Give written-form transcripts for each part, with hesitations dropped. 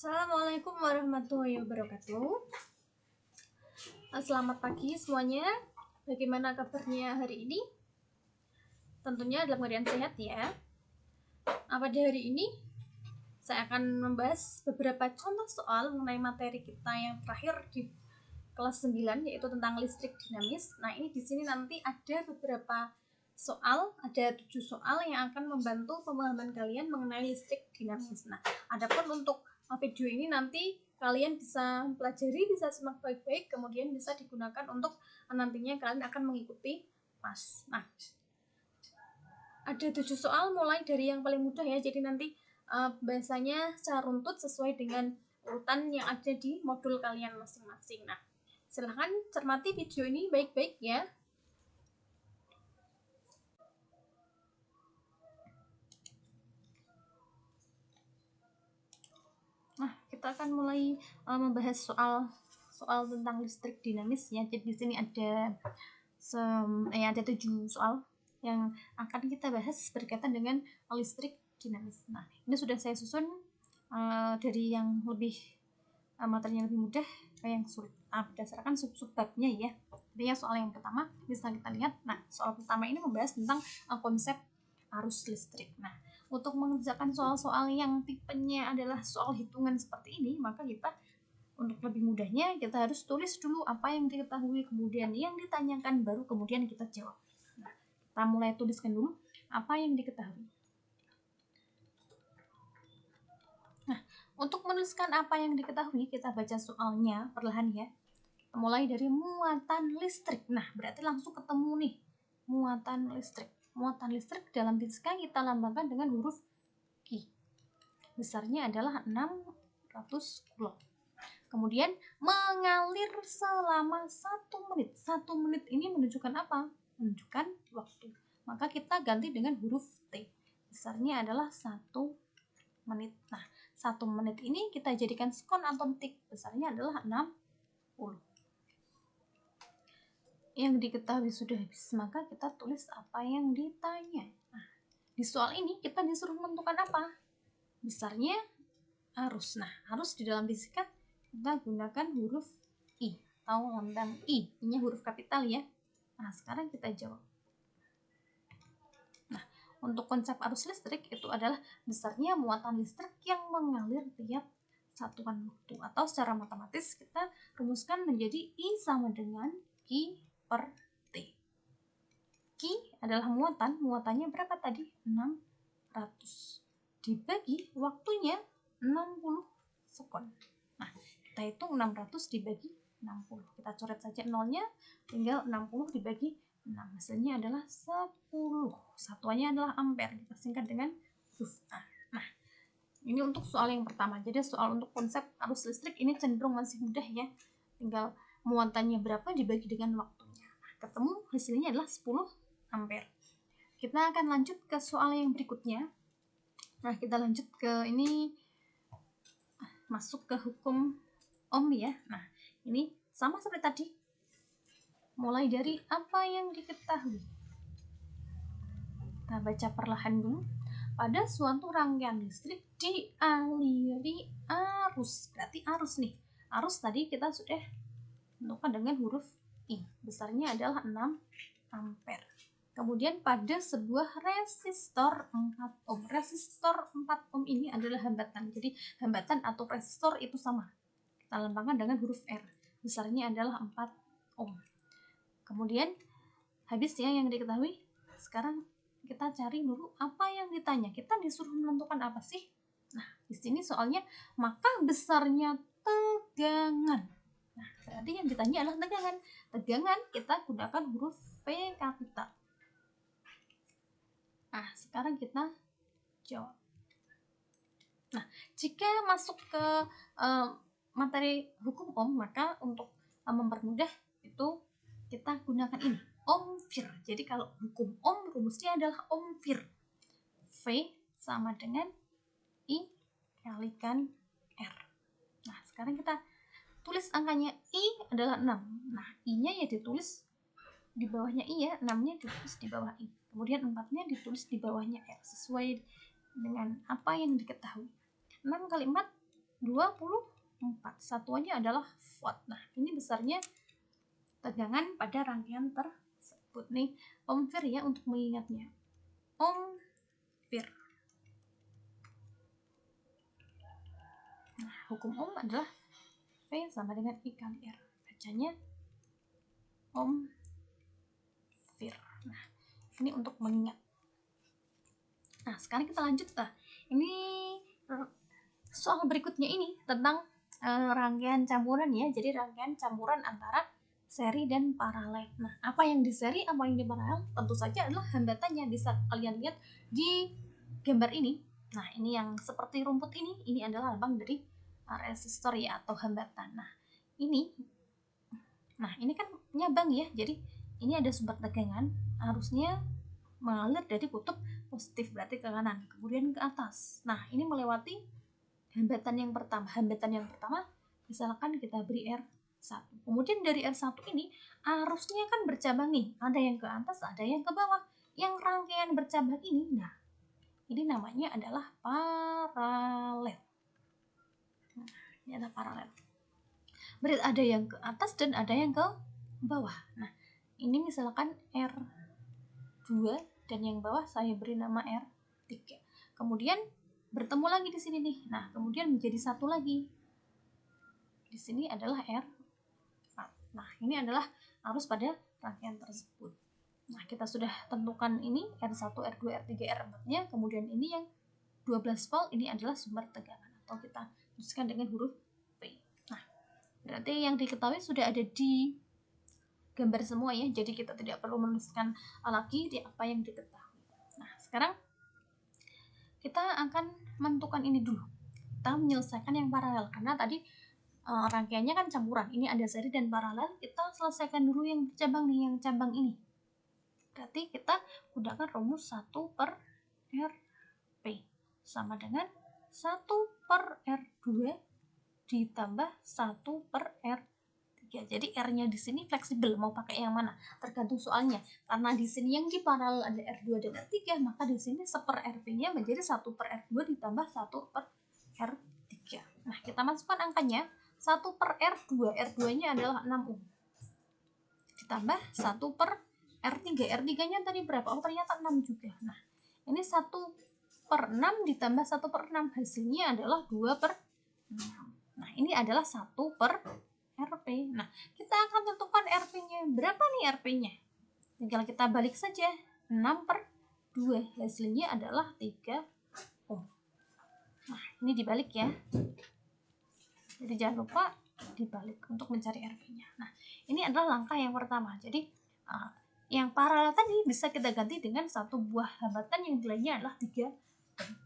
Assalamualaikum warahmatullahi wabarakatuh. Selamat pagi semuanya. Bagaimana kabarnya hari ini? Tentunya dalam keadaan sehat ya. Pada hari ini saya akan membahas beberapa contoh soal mengenai materi kita yang terakhir di kelas 9, yaitu tentang listrik dinamis. Nah, ini di sini nanti ada beberapa soal, ada 7 soal yang akan membantu pemahaman kalian mengenai listrik dinamis. Nah, adapun untuk video ini nanti kalian bisa pelajari, bisa simak baik-baik, kemudian bisa digunakan untuk nantinya kalian akan mengikuti PAS. Nah, ada 7 soal mulai dari yang paling mudah ya, jadi nanti bahasanya secara runtut sesuai dengan urutan yang ada di modul kalian masing-masing. Nah, silahkan cermati video ini baik-baik ya. Nah, kita akan mulai membahas soal tentang listrik dinamis ya. Jadi di sini ada 7 soal yang akan kita bahas berkaitan dengan listrik dinamis. Nah, ini sudah saya susun dari yang lebih materinya lebih mudah ke yang sulit berdasarkan sub-sub babnya ya. Jadi soal yang pertama bisa kita lihat. Nah, soal pertama ini membahas tentang konsep arus listrik. Nah, untuk mengerjakan soal-soal yang tipenya adalah soal hitungan seperti ini, maka kita untuk lebih mudahnya kita harus tulis dulu apa yang diketahui, kemudian yang ditanyakan, baru kemudian kita jawab. Nah, kita mulai tuliskan dulu apa yang diketahui. Nah, untuk menuliskan apa yang diketahui, kita baca soalnya perlahan ya. Mulai dari muatan listrik. Nah, berarti langsung ketemu nih muatan listrik. Muatan listrik dalam fisika kita lambangkan dengan huruf Q. Besarnya adalah 600 Coulomb. Kemudian mengalir selama 1 menit. 1 menit ini menunjukkan apa? Menunjukkan waktu. Maka kita ganti dengan huruf T. Besarnya adalah 1 menit. Nah, 1 menit ini kita jadikan sekon atau detik. Besarnya adalah 60. Yang diketahui sudah habis, maka kita tulis apa yang ditanya. Nah, di soal ini kita disuruh menentukan apa? Besarnya arus. Nah, arus di dalam fisika kita gunakan huruf I atau lambang I. I-nya huruf kapital ya. Nah, sekarang kita jawab. Nah, untuk konsep arus listrik itu adalah besarnya muatan listrik yang mengalir tiap satuan waktu, atau secara matematis kita rumuskan menjadi I sama dengan Q per T. Q adalah muatan, muatannya berapa tadi? 600. Dibagi waktunya 60 sekon. Nah, kita hitung 600 dibagi 60. Kita coret saja nolnya, tinggal 60 dibagi 6. Hasilnya adalah 10. Satuannya adalah ampere. Kita singkat dengan huruf A. Nah, ini untuk soal yang pertama. Jadi soal untuk konsep arus listrik ini cenderung masih mudah ya. Tinggal muatannya berapa dibagi dengan waktunya. Nah, ketemu hasilnya adalah 10 ampere. Kita akan lanjut ke soal yang berikutnya. Nah, kita lanjut ke ini, masuk ke hukum Ohm ya. Nah, ini sama seperti tadi. Mulai dari apa yang diketahui. Kita baca perlahan dulu. Pada suatu rangkaian listrik dialiri arus. Berarti arus nih. Arus tadi kita sudah tentukan dengan huruf I. Besarnya adalah 6 ampere. Kemudian pada sebuah resistor 4 ohm. Resistor 4 ohm ini adalah hambatan. Jadi hambatan atau resistor itu sama. Kita lambangkan dengan huruf R. Besarnya adalah 4 ohm. Kemudian habis ya yang diketahui. Sekarang kita cari dulu apa yang ditanya. Kita disuruh menentukan apa sih? Nah, di sini soalnya maka besarnya tegangan. Nah, berarti yang ditanya adalah tegangan. Tegangan kita gunakan huruf P kapital. Nah, sekarang kita jawab. Nah, jika masuk ke materi hukum Ohm, maka untuk mempermudah itu kita gunakan ini, Ohmfir. Jadi kalau hukum Ohm rumusnya adalah Ohmfir. V sama dengan I kalikan R. Nah, sekarang kita tulis angkanya. I adalah 6. Nah, I-nya ya ditulis di bawahnya I ya, 6-nya ditulis di bawah I. Kemudian 4-nya ditulis di bawahnya R sesuai dengan apa yang diketahui. 6 kali 4 24. Satuannya adalah watt. Nah, ini besarnya tegangan pada rangkaian tersebut nih. Ampere ya untuk mengingatnya. Ampere. Nah, hukum Ohm adalah V sama dengan I kali R. Bacanya Ampere. Nah, ini untuk mengingat. Nah, sekarang kita lanjut lah. Ini soal berikutnya ini tentang rangkaian campuran ya. Jadi rangkaian campuran antara seri dan paralel. Nah, apa yang di seri, apa yang di paralel? Tentu saja adalah hambatannya. Bisa kalian lihat di gambar ini. Nah, ini yang seperti rumput ini adalah lambang dari resistor ya, atau hambatan. Nah, ini kan nyabang ya. Jadi ini ada sumber tegangan, harusnya mengalir dari kutub positif, berarti ke kanan, kemudian ke atas. Nah, ini melewati hambatan yang pertama. Hambatan yang pertama misalkan kita beri R1. Kemudian dari R1 ini arusnya kan bercabang nih, ada yang ke atas, ada yang ke bawah. Yang rangkaian bercabang ini, nah, ini namanya adalah paralel. Nah, ini adalah paralel. Berarti ada yang ke atas dan ada yang ke bawah. Nah, ini misalkan R2 dan yang bawah saya beri nama R3. Kemudian bertemu lagi di sini nih. Nah, kemudian menjadi satu lagi. Di sini adalah R4. Nah, ini adalah arus pada rangkaian tersebut. Nah, kita sudah tentukan ini R1, R2, R3, R4-nya. Kemudian ini yang 12 volt, ini adalah sumber tegangan, atau kita tuliskan dengan huruf P. Nah, berarti yang diketahui sudah ada di gambar semua ya. Jadi kita tidak perlu menuliskan lagi di apa yang diketahui. Nah, sekarang kita akan menentukan ini dulu. Kita menyelesaikan yang paralel, karena tadi rangkaiannya kan campuran. Ini ada seri dan paralel. Kita selesaikan dulu yang bercabang nih, yang cabang ini. Berarti kita gunakan rumus 1 per Rp sama dengan 1 per R2 ditambah 1 per R3. Jadi R-nya di sini fleksibel, mau pakai yang mana tergantung soalnya. Karena di sini yang di paralel ada R2 dan R3, maka di sini 1 per Rp-nya menjadi 1 per R2 ditambah 1 per R3. Nah, kita masukkan angkanya. 1 per R2, R2-nya adalah 6 ohm. Ditambah 1 per R3, R3-nya tadi berapa? Oh, ternyata 6 juga. Nah, ini 1 per 6 ditambah 1 per 6, hasilnya adalah 2 per 6. Nah, ini adalah 1 per Rp. Nah, kita akan tentukan Rp-nya. Berapa nih Rp-nya? Tinggal kita balik saja. 6 per 2, hasilnya adalah 3 ohm. Nah, ini dibalik ya. Jadi jangan lupa dibalik untuk mencari Rp-nya. Nah, ini adalah langkah yang pertama. Jadi yang paralel tadi bisa kita ganti dengan satu buah hambatan yang nilainya adalah 3.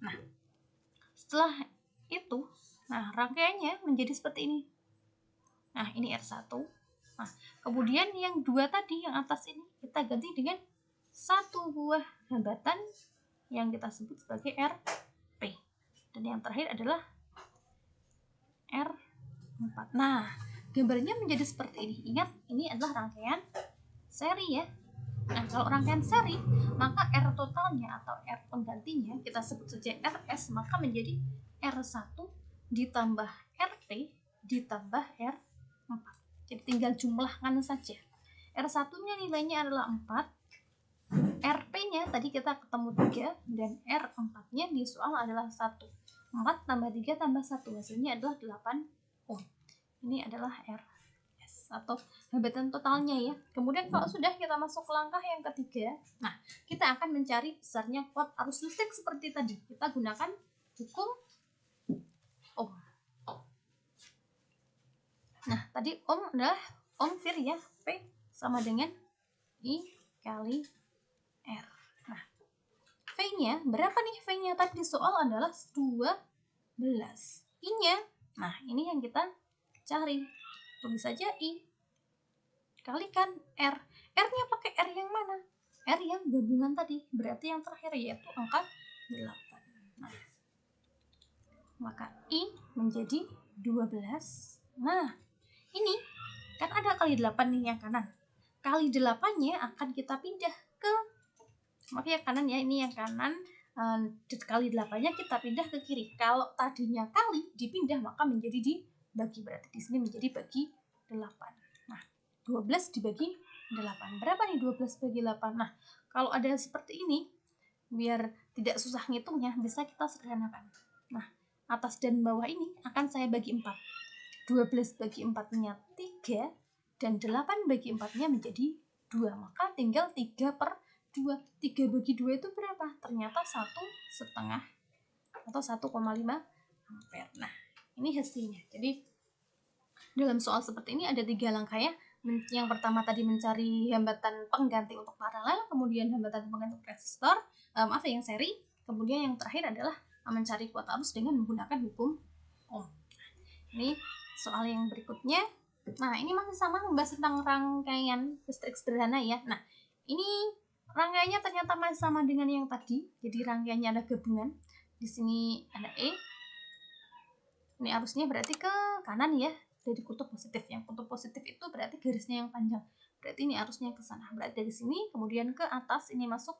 Nah, setelah itu, nah, rangkaiannya menjadi seperti ini. Nah, ini R1. Nah, kemudian yang 2 tadi, yang atas ini, kita ganti dengan satu buah hambatan yang kita sebut sebagai Rp. Dan yang terakhir adalah R4. Nah, gambarnya menjadi seperti ini. Ingat, ini adalah rangkaian seri ya. Nah, kalau rangkaian seri, maka R totalnya atau R penggantinya kita sebut saja RS, maka menjadi R1 ditambah RT ditambah R4. Jadi tinggal jumlahkan saja. R1-nya nilainya adalah 4, RP-nya tadi kita ketemu 3, dan R4-nya di soal adalah 1. 4 tambah 3 tambah 1, hasilnya adalah 8 ohm. Ini adalah RS atau hambatan totalnya ya. Kemudian kalau sudah, kita masuk ke langkah yang ketiga. Nah, kita akan mencari besarnya kuat arus listrik seperti tadi. Kita gunakan hukum ohm. Nah, tadi ohm adalah ampere ya. P sama dengan I kali R. Nah, V-nya berapa nih? V-nya tadi di soal adalah 12. I-nya, nah ini yang kita cari. Tulis saja I kalikan R. R-nya pakai R yang mana? R yang gabungan tadi. Berarti yang terakhir yaitu angka 8. Nah, maka I menjadi 12. Nah, ini kan ada kali 8 nih yang kanan. Kali 8-nya akan kita pindah ke, maaf ya, kanan ya, ini yang kanan kali 8-nya kita pindah ke kiri. Kalau tadinya kali dipindah maka menjadi dibagi, berarti di sini menjadi bagi 8. Nah, 12 dibagi 8. Berapa nih 12 bagi 8? Nah, kalau ada seperti ini, biar tidak susah ngitungnya, bisa kita sederhanakan. Nah, atas dan bawah ini akan saya bagi 4. 12 bagi 4-nya 3, dan 8 bagi 4-nya menjadi 2. Maka tinggal 3/2. 3 bagi 2 itu berapa? Ternyata 1,5 atau 1,5 ampere. Nah, ini hasilnya. Jadi, dalam soal seperti ini ada 3 langkah ya. Yang pertama tadi mencari hambatan pengganti untuk paralel, kemudian hambatan pengganti untuk resistor, yang seri, kemudian yang terakhir adalah mencari kuat arus dengan menggunakan hukum Ohm. Ini soal yang berikutnya. Nah, ini masih sama membahas tentang rangkaian listrik sederhana ya. Nah, ini rangkaiannya ternyata masih sama dengan yang tadi. Jadi rangkaiannya ada gabungan. Di sini ada E. Ini arusnya berarti ke kanan ya, dari kutub positif. Yang kutub positif itu berarti garisnya yang panjang. Berarti ini arusnya ke sana. Berarti dari sini kemudian ke atas ini masuk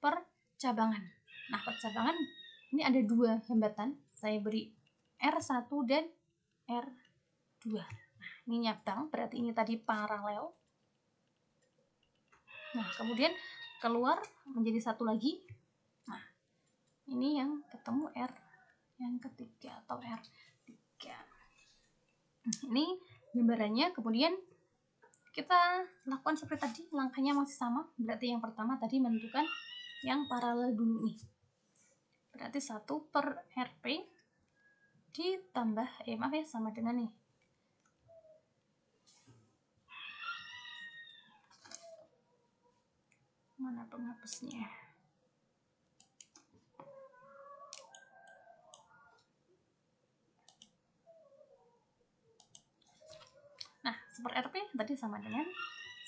percabangan. Nah, percabangan ini ada 2 hambatan. Saya beri R1 dan R2. Nah, ini nyabang, berarti ini tadi paralel. Nah, kemudian keluar menjadi satu lagi. Nah, ini yang ketemu R yang ketiga atau R3. Ini gambarannya. Kemudian kita lakukan seperti tadi, langkahnya masih sama. Berarti yang pertama tadi menentukan yang paralel dulu nih. Berarti 1/RP ditambah sama dengan nih. Mana penghapusnya? Nah, 1/RP tadi sama dengan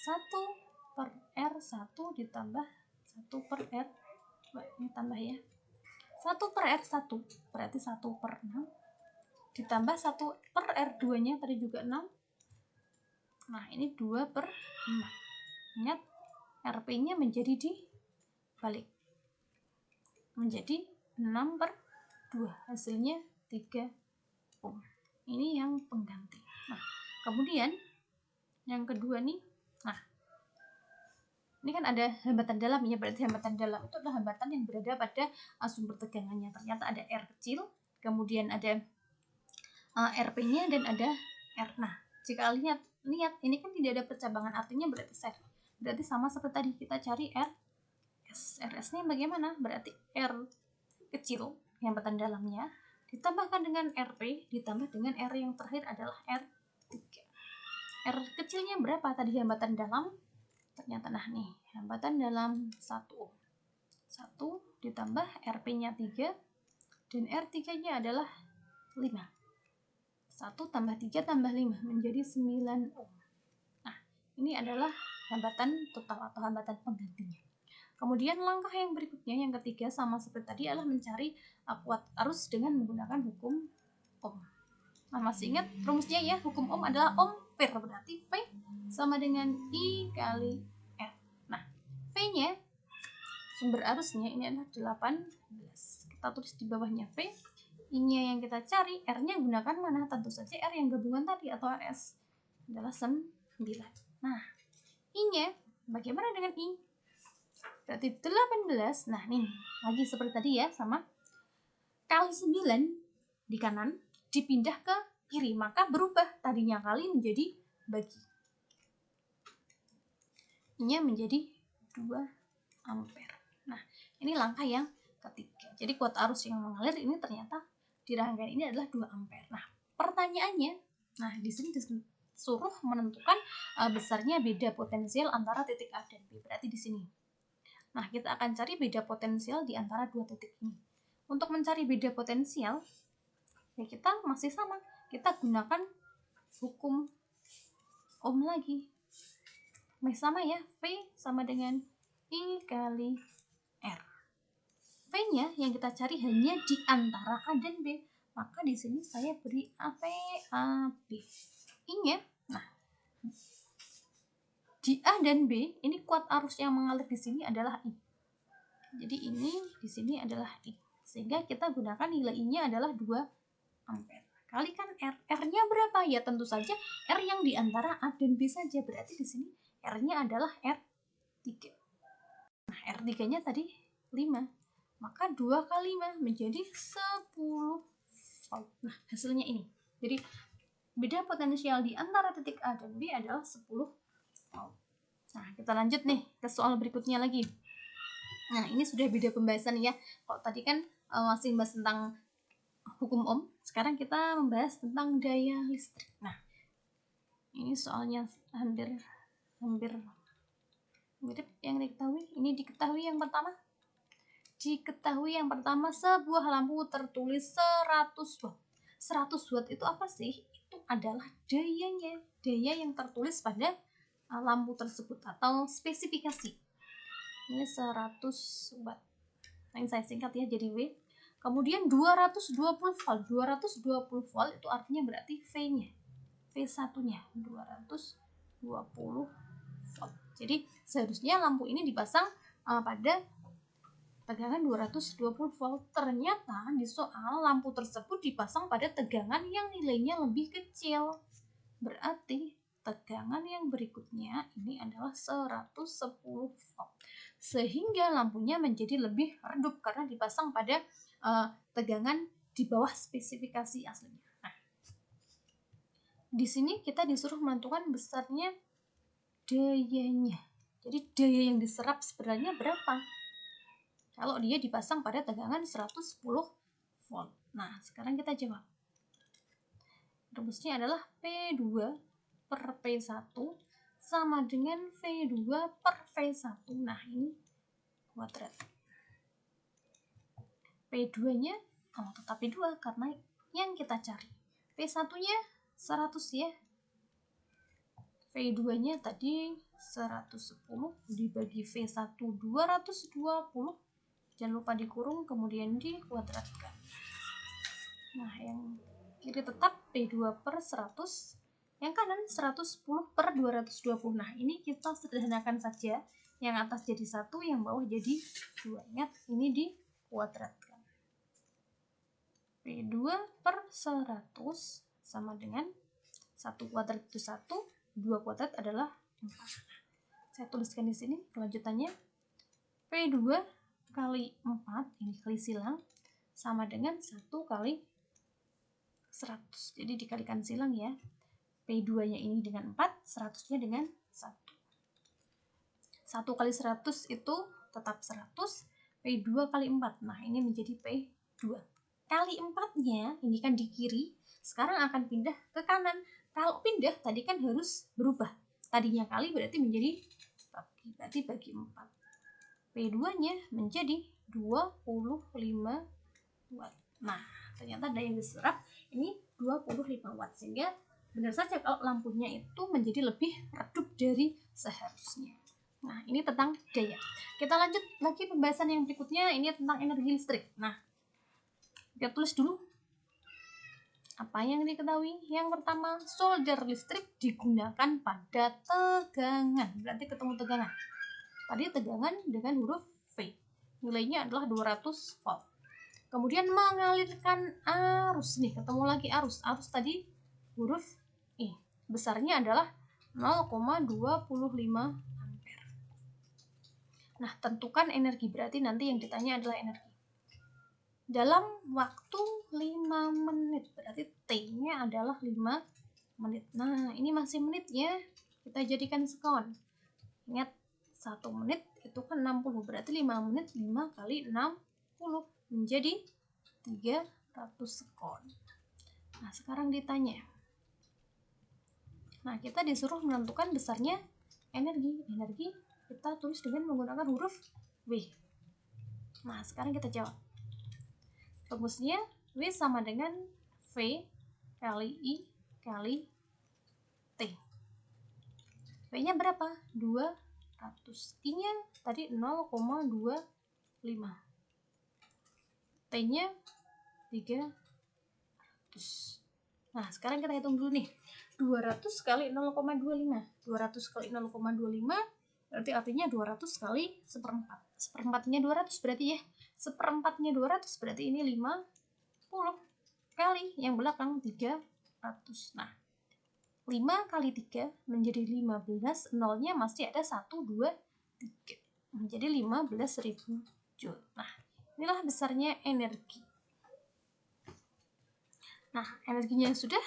1/R1 ditambah 1/R2. Ini tambah ya. 1/R1 berarti 1/6 ditambah 1/R2-nya tadi juga 6. Nah, ini 2/6. Ingat, RP-nya menjadi dibalik. Menjadi 6/2. Hasilnya 3 ohm. Ini yang pengganti. Nah, kemudian yang kedua nih. Nah, ini kan ada hambatan dalam ya, berarti hambatan dalam itu adalah hambatan yang berada pada sumber tegangannya. Ternyata ada R kecil, kemudian ada RP-nya dan ada R. Nah, jika lihat ini kan tidak ada percabangan, artinya berarti seri. Berarti sama seperti tadi kita cari RS. RS-nya bagaimana? Berarti R kecil hambatan dalamnya ditambahkan dengan RP ditambah dengan R yang terakhir adalah R3. R kecilnya berapa tadi hambatan dalam? Ternyata nah nih, hambatan dalam 1 ohm. 1 ditambah RP-nya 3 dan R3-nya adalah 5. 1 tambah 3 tambah 5 menjadi 9 ohm. Nah, ini adalah hambatan total atau hambatan penggantinya. Kemudian langkah yang berikutnya, yang ketiga sama seperti tadi, adalah mencari kuat arus dengan menggunakan hukum Ohm. Nah, masih ingat rumusnya ya, hukum Ohm adalah ampere, berarti V sama dengan I kali R. Nah, V-nya, sumber arusnya ini adalah 18. Kita tulis di bawahnya V. I-nya yang kita cari, R-nya gunakan mana? Tentu saja R yang gabungan tadi atau RS adalah 9. Nah, I-nya bagaimana dengan I? Berarti 18. Nah, nih lagi seperti tadi ya, sama kali 9 di kanan dipindah ke kiri, maka berubah, tadinya kali menjadi bagi. I-nya menjadi 2 ampere. Nah, ini langkah yang ketiga. Jadi kuat arus yang mengalir ini ternyata di rangkaian ini adalah 2 ampere. Nah, pertanyaannya, nah di sini disuruh menentukan besarnya beda potensial antara titik A dan B. Berarti di sini. Nah, kita akan cari beda potensial di antara 2 titik ini. Untuk mencari beda potensial, ya kita masih sama. Kita gunakan hukum Ohm lagi. Masih sama ya, V sama dengan I kali R. V-nya yang kita cari hanya di antara A dan B. Maka di sini saya beri AB. I-nya, nah, di A dan B, ini kuat arus yang mengalir di sini adalah I. Jadi ini di sini adalah I. Sehingga kita gunakan nilai I-nya adalah 2 ampere. Kalikan R. R-nya berapa? Ya tentu saja R yang di antara A dan B saja. Berarti di sini R-nya adalah R3. Nah, R3-nya tadi 5. Maka 2 kali 5 menjadi 10 volt. Nah, hasilnya ini. Jadi beda potensial di antara titik A dan B adalah 10 volt. Nah, kita lanjut nih ke soal berikutnya lagi. Nah, ini sudah beda pembahasan ya. Kalau tadi kan masih membahas tentang hukum Ohm, sekarang kita membahas tentang daya listrik. Nah, ini soalnya hampir mirip yang diketahui. Ini diketahui yang pertama. Sebuah lampu tertulis 100 watt. 100 watt itu apa sih? Itu adalah dayanya, daya yang tertulis pada lampu tersebut atau spesifikasi. Ini 100 watt. Nah, ini saya singkat ya jadi W. Kemudian 220 volt. 220 volt itu artinya berarti V-nya. V1-nya 220 volt. Jadi seharusnya lampu ini dipasang pada tegangan 220 volt. Ternyata di soal lampu tersebut dipasang pada tegangan yang nilainya lebih kecil. Berarti tegangan yang berikutnya ini adalah 110 volt. Sehingga lampunya menjadi lebih redup karena dipasang pada tegangan di bawah spesifikasi aslinya. Nah, di sini kita disuruh menentukan besarnya dayanya. Jadi daya yang diserap sebenarnya berapa? Kalau dia dipasang pada tegangan 110 volt. Nah, sekarang kita jawab. Rumusnya adalah P2 per P1 sama dengan V2 per V1. Nah, ini kuadrat. P2-nya tetap P2 karena yang kita cari. P1-nya 100 ya. V2-nya tadi 110 dibagi V1 220. Jangan lupa dikurung kemudian dikuadratkan. Nah, yang kiri tetap P2 per 100, yang kanan 110 per 220. Nah, ini kita sederhanakan saja. Yang atas jadi 1, yang bawah jadi 2. Ingat, ini dikuadratkan. P2 per 100 sama dengan 1 kuadrat itu 1, 2 kuadrat adalah 4. Saya tuliskan di sini kelanjutannya. P2 kali 4, ini kali silang, sama dengan 1 kali 100. Jadi dikalikan silang ya. P2-nya ini dengan 4, 100-nya dengan 1. 1 kali 100 itu tetap 100, P2 kali 4. Nah, ini menjadi P2. Kali 4-nya, ini kan di kiri, sekarang akan pindah ke kanan. Kalau pindah, tadi kan harus berubah. Tadinya kali berarti menjadi bagi 4. P2-nya menjadi 25 watt. Nah, ternyata daya yang diserap ini 25 watt. Sehingga benar saja kalau lampunya itu menjadi lebih redup dari seharusnya. Nah, ini tentang daya. Kita lanjut lagi pembahasan yang berikutnya, ini tentang energi listrik. Nah, kita tulis dulu apa yang diketahui. Yang pertama, solder listrik digunakan pada tegangan. Berarti ketemu tegangan. Tadi tegangan dengan huruf V. Nilainya adalah 200 volt. Kemudian mengalirkan arus. Nih, ketemu lagi arus. Arus tadi huruf I. Besarnya adalah 0,25 ampere. Nah, tentukan energi. Berarti nanti yang ditanya adalah energi. Dalam waktu 5 menit. Berarti T-nya adalah 5 menit. Nah, ini masih menit ya. Kita jadikan sekon. Ingat, 1 menit itu kan 60. Berarti 5 menit 5 kali 60 menjadi 300 sekon. Nah, sekarang ditanya. Nah, kita disuruh menentukan besarnya energi. Energi kita tulis dengan menggunakan huruf W. Nah, sekarang kita jawab. Rumusnya W sama dengan V kali I kali T. V-nya berapa? 200. I-nya tadi 0,25. T-nya 300. Nah, sekarang kita hitung dulu nih. 200 kali 0,25. 200 kali 0,25 Berarti artinya 200 kali seperempat. Seperempatnya 200 berarti ya. Seperempatnya 200 berarti ini 50 kali yang belakang 300. Nah, 5 kali 3 menjadi 15, nolnya masih ada 1, 2, 3. Menjadi 15.000 Joule. Nah, inilah besarnya energi. Nah, energinya sudah,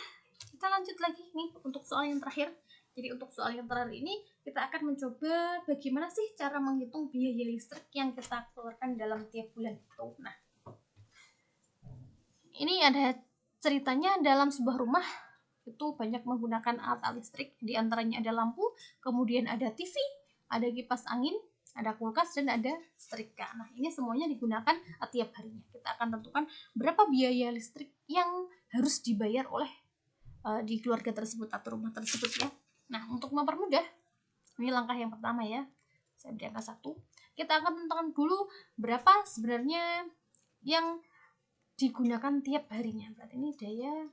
kita lanjut lagi nih untuk soal yang terakhir. Jadi untuk soal yang terakhir ini kita akan mencoba bagaimana sih cara menghitung biaya listrik yang kita keluarkan dalam tiap bulan itu. Nah, ini ada ceritanya dalam sebuah rumah itu banyak menggunakan alat listrik, di antaranya ada lampu, kemudian ada TV, ada kipas angin, ada kulkas, dan ada setrika. Nah, ini semuanya digunakan tiap harinya. Kita akan tentukan berapa biaya listrik yang harus dibayar oleh di keluarga tersebut atau rumah tersebut ya. Nah, untuk mempermudah, ini langkah yang pertama ya. Saya beri angka 1. Kita akan tentukan dulu berapa sebenarnya yang digunakan tiap harinya. Berarti ini daya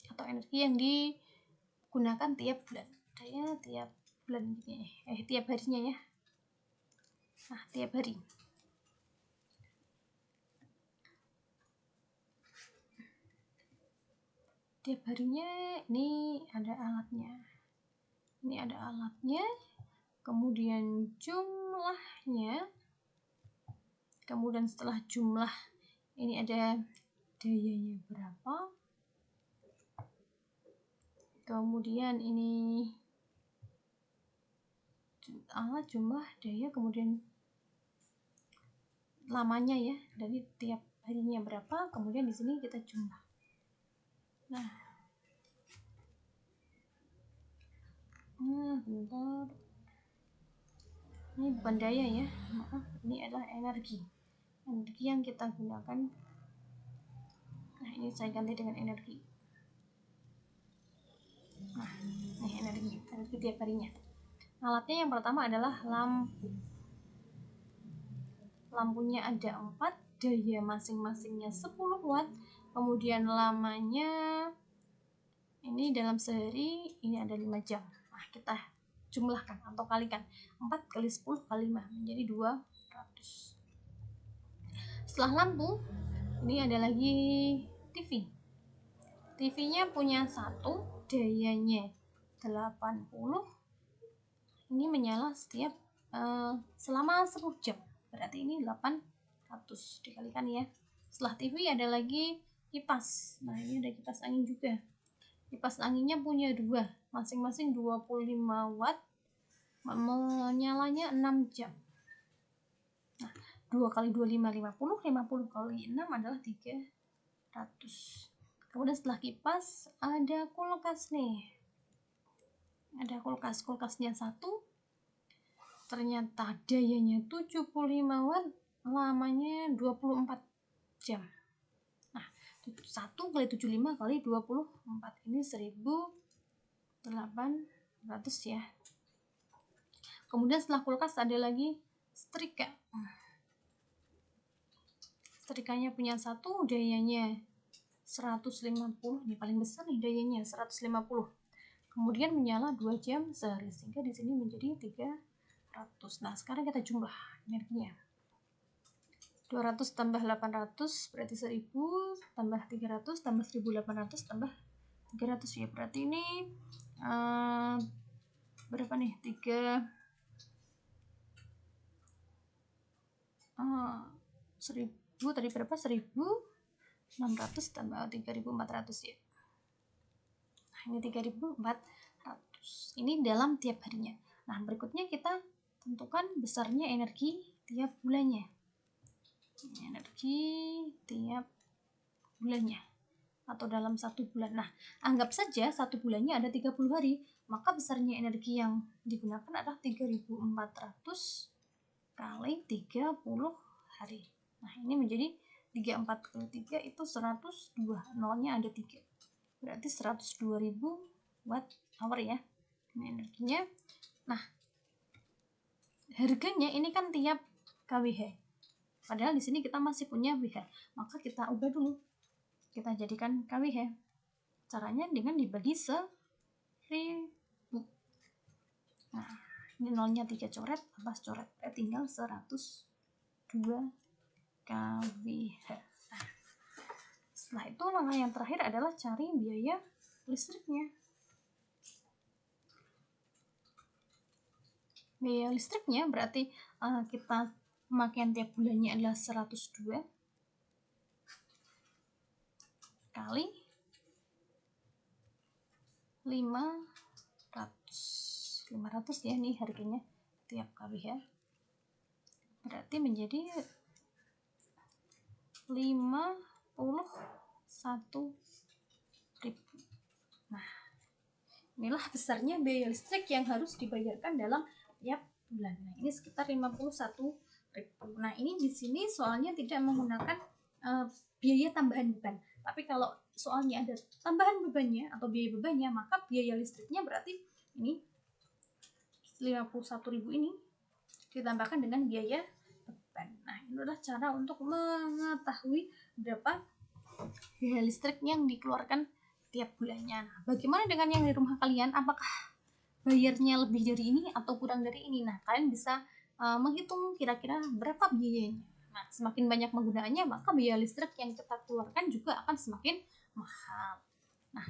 atau energi yang digunakan tiap bulan. Daya tiap bulan tiap harinya ya. Nah, tiap hari. Tiap harinya ini ada alatnya. Ini ada alatnya. Kemudian jumlahnya. Kemudian setelah jumlah ini ada dayanya berapa. Kemudian ini alat jumlah daya, kemudian lamanya ya, dari tiap harinya berapa, kemudian di sini kita jumlah. Nah, bentar, ini bukan daya ya, maaf, ini adalah energi yang kita gunakan. Nah, ini saya ganti dengan energi. Nah, ini energi tiap harinya. Alatnya yang pertama adalah lampu. Lampunya ada 4, daya masing-masingnya 10 watt, kemudian lamanya ini dalam sehari ini ada 5 jam. Nah, kita jumlahkan atau kalikan 4 kali 10 kali 5 menjadi 200. Setelah lampu ini ada lagi TV. TV-nya punya 1, dayanya 80. Ini menyala setiap selama 10 jam. Berarti ini 800 dikalikan ya. Setelah TV ada lagi kipas. Nah, ini ada kipas angin juga. Kipas anginnya punya 2, masing-masing 25 watt, menyalanya 6 jam. Nah, 2 kali 25 50, 50 kali 6 adalah 300. Kemudian setelah kipas ada kulkas nih. Ada kulkasnya 1, ternyata dayanya 75 watt, lamanya 24 jam. Nah, 1 kali 75 kali 24 ini 1800 ya. Kemudian setelah kulkas ada lagi setrika. Setrikanya punya 1, dayanya 150, ini paling besar nih dayanya 150. Kemudian menyala 2 jam sehari, sehingga di sini menjadi 300. Nah, sekarang kita jumlah energinya. 200 tambah 800 berarti 1000, tambah 300 tambah 1800 tambah 300 ya. Berarti ini berapa nih? 1000 tadi berapa? 1600 tambah 3400 ya. Nah, ini 3400. Ini dalam tiap harinya. Nah, berikutnya kita tentukan besarnya energi tiap bulannya. Energi tiap bulannya atau dalam 1 bulan. Nah, anggap saja 1 bulannya ada 30 hari, maka besarnya energi yang digunakan adalah 3400 kali 30 hari. Nah, ini menjadi 34 kali 3 itu 102, nolnya ada 3. Berarti 102.000 watt hour ya. Ini energinya. Nah, harganya ini kan tiap kWh. Padahal di sini kita masih punya WH. Maka kita ubah dulu. Kita jadikan kWh. Caranya dengan dibagi 1000. Nah, Ini nolnya 3 coret, atas coret, tinggal 102 kWh. Nah, setelah itu langkah yang terakhir adalah cari biaya listriknya. Biaya listriknya berarti kita pemakaian tiap bulannya adalah 102 kali 500 ya, nih harganya tiap kWh, berarti menjadi 51.000. Nah, inilah besarnya biaya listrik yang harus dibayarkan dalam tiap bulan. Nah, ini sekitar 51.000. Nah, ini di sini soalnya tidak menggunakan biaya tambahan beban. Tapi kalau soalnya ada tambahan bebannya atau biaya bebannya, maka biaya listriknya berarti ini 51.000 ini ditambahkan dengan biaya beban. Nah, ini adalah cara untuk mengetahui berapa biaya listrik yang dikeluarkan tiap bulannya. Nah, bagaimana dengan yang di rumah kalian? Apakah bayarnya lebih dari ini atau kurang dari ini? Nah, kalian bisa menghitung kira-kira berapa biayanya. Nah, semakin banyak penggunaannya, maka biaya listrik yang kita keluarkan juga akan semakin mahal. Nah,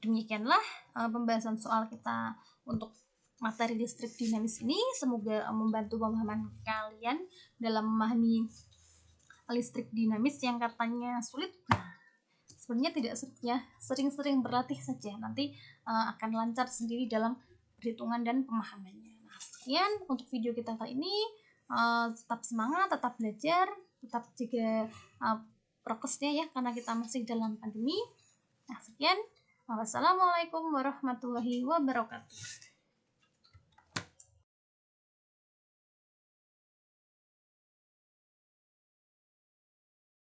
demikianlah pembahasan soal kita untuk materi listrik dinamis ini. Semoga membantu pemahaman kalian dalam memahami listrik dinamis yang katanya sulit. Nah, sebenarnya tidak sulit ya, sering-sering berlatih saja, nanti akan lancar sendiri dalam perhitungan dan pemahamannya. Nah, sekian untuk video kita kali ini. Tetap semangat, tetap belajar, tetap jaga prokesnya ya, karena kita masih dalam pandemi. Nah, sekian. Wassalamualaikum warahmatullahi wabarakatuh.